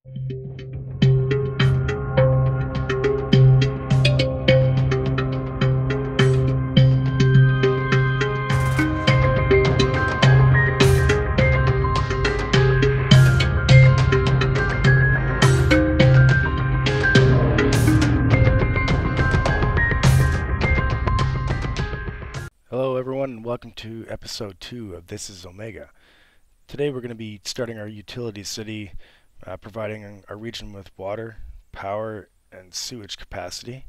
Hello everyone and welcome to episode 2 of This is Omega. Today we're going to be starting our utility city, providing our region with water, power, and sewage capacity.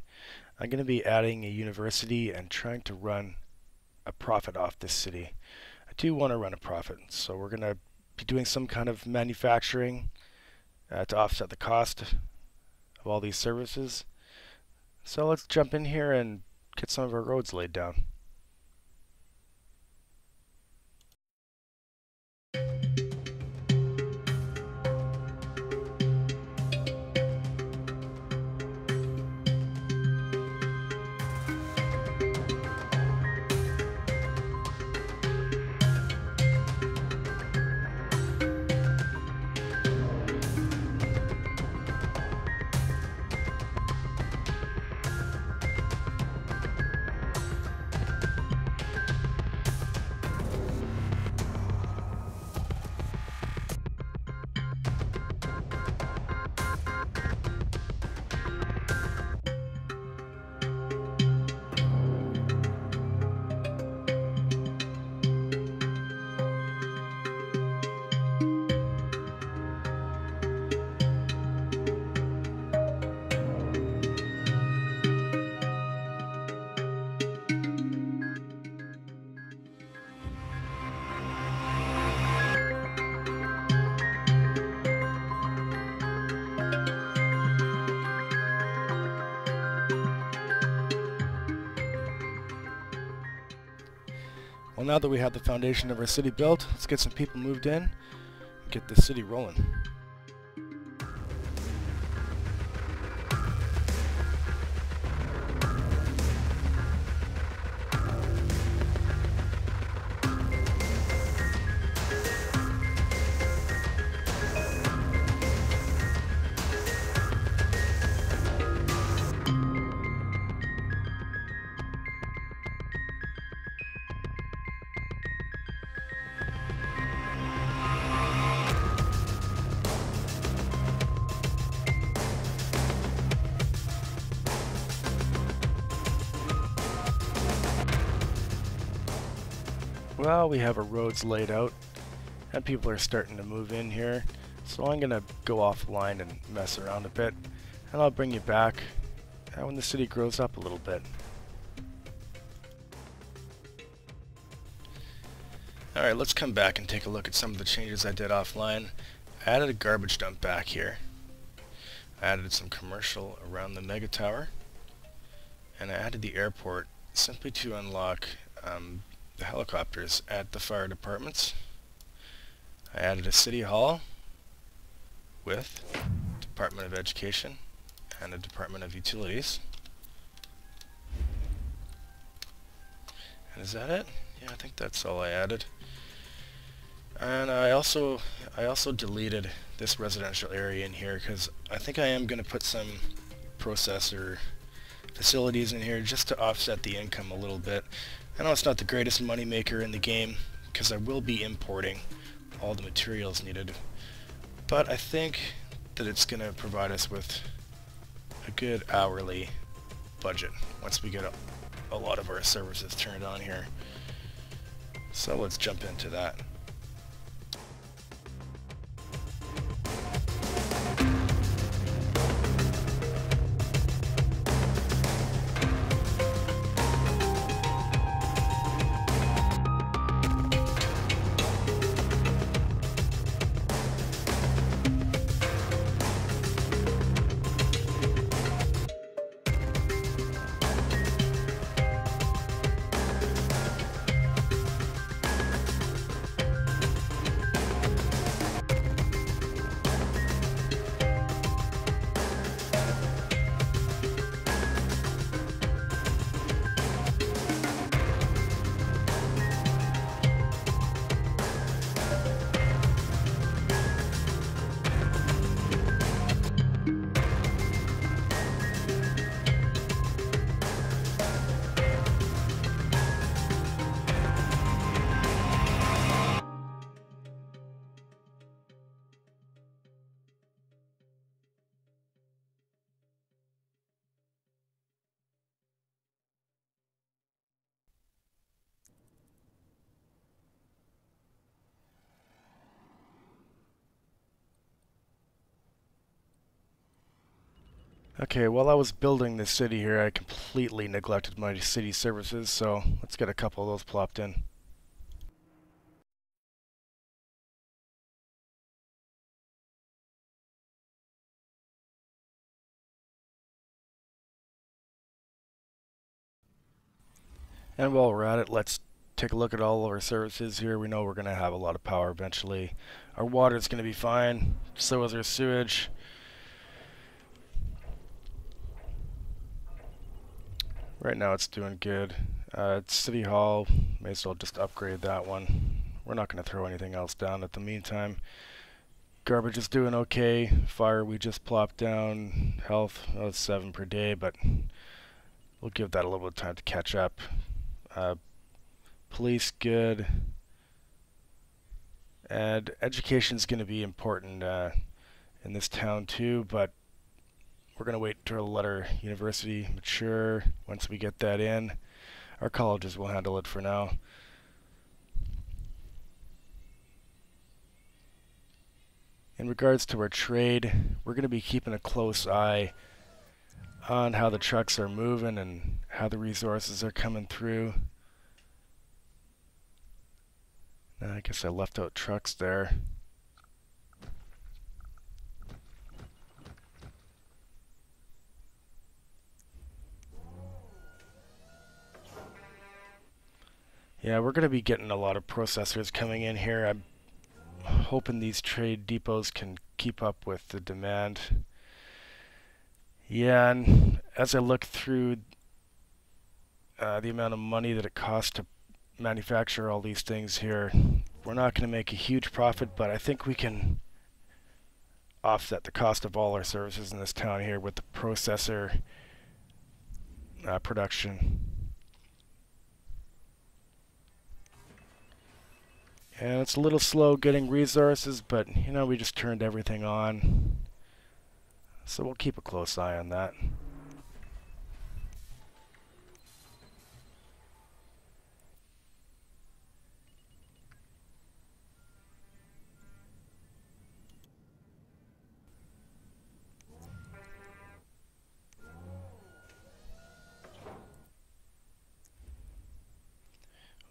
I'm going to be adding a university and trying to run a profit off this city. I do want to run a profit, so we're going to be doing some kind of manufacturing to offset the cost of all these services. So let's jump in here and get some of our roads laid down. Well, now that we have the foundation of our city built, let's get some people moved in and get the city rolling. Well, we have our roads laid out and people are starting to move in here, so I'm gonna go offline and mess around a bit, and I'll bring you back when the city grows up a little bit. Alright, let's come back and take a look at some of the changes I did offline. I added a garbage dump back here. I added some commercial around the mega tower, and I added the airport simply to unlock the helicopters at the fire departments. I added a city hall with Department of Education and a Department of Utilities. And is that it? Yeah, I think that's all I added. And I also deleted this residential area in here because I think I am going to put some processor facilities in here just to offset the income a little bit. I know it's not the greatest money maker in the game because I will be importing all the materials needed, but I think that it's going to provide us with a good hourly budget once we get a lot of our services turned on here. So let's jump into that. Okay, while I was building this city here, I completely neglected my city services, so let's get a couple of those plopped in. And while we're at it, let's take a look at all of our services here. We know we're going to have a lot of power eventually. Our water is going to be fine, so is our sewage. Right now it's doing good. It's City Hall, may as well just upgrade that one. We're not going to throw anything else down at the meantime. Garbage is doing okay. Fire we just plopped down. Health, oh, it's 7 per day, but we'll give that a little bit of time to catch up. Police, good. And education is going to be important in this town too, but we're going to wait until let our university mature. Once we get that in, our colleges will handle it for now. In regards to our trade, we're going to be keeping a close eye on how the trucks are moving and how the resources are coming through. I guess I left out trucks there. Yeah, we're going to be getting a lot of processors coming in here. I'm hoping these trade depots can keep up with the demand. Yeah, and as I look through the amount of money that it costs to manufacture all these things here, we're not going to make a huge profit, but I think we can offset the cost of all our services in this town here with the processor production. And it's a little slow getting resources, but you know, we just turned everything on. So we'll keep a close eye on that.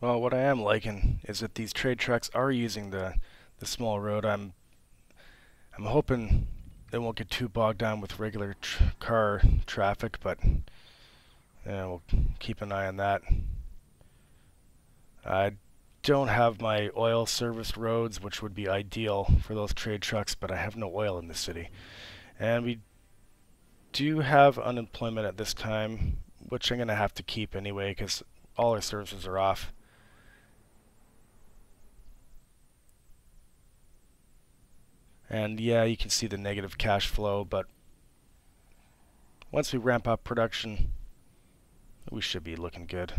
Well, what I am liking is that these trade trucks are using the small road. I'm hoping they won't get too bogged down with regular car traffic, but yeah, we'll keep an eye on that. I don't have my oil serviced roads, which would be ideal for those trade trucks, but I have no oil in the city. And we do have unemployment at this time, which I'm going to have to keep anyway because all our services are off. And yeah, you can see the negative cash flow, but once we ramp up production, we should be looking good.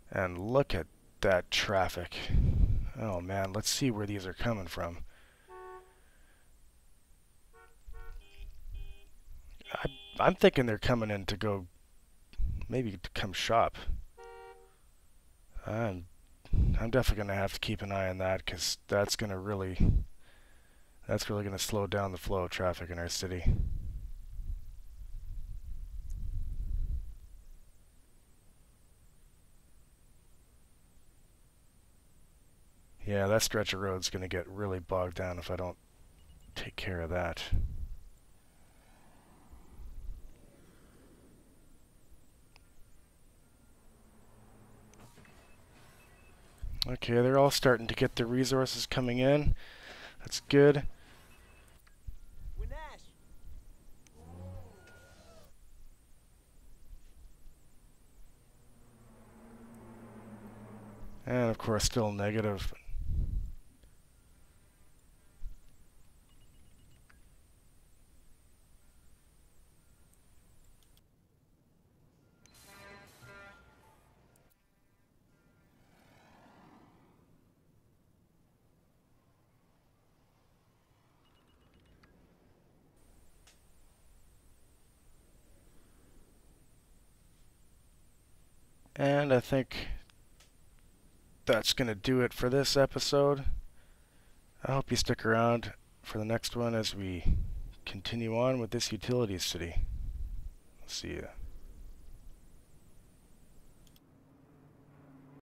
And look at that traffic. Oh man, let's see where these are coming from. I'm thinking they're coming in to go, maybe to come shop. I'm definitely gonna have to keep an eye on that because that's really gonna slow down the flow of traffic in our city. Yeah, that stretch of road's gonna get really bogged down if I don't take care of that. Okay, they're all starting to get their resources coming in. That's good. And of course, still negative. And I think that's going to do it for this episode. I hope you stick around for the next one as we continue on with this utilities city. See ya.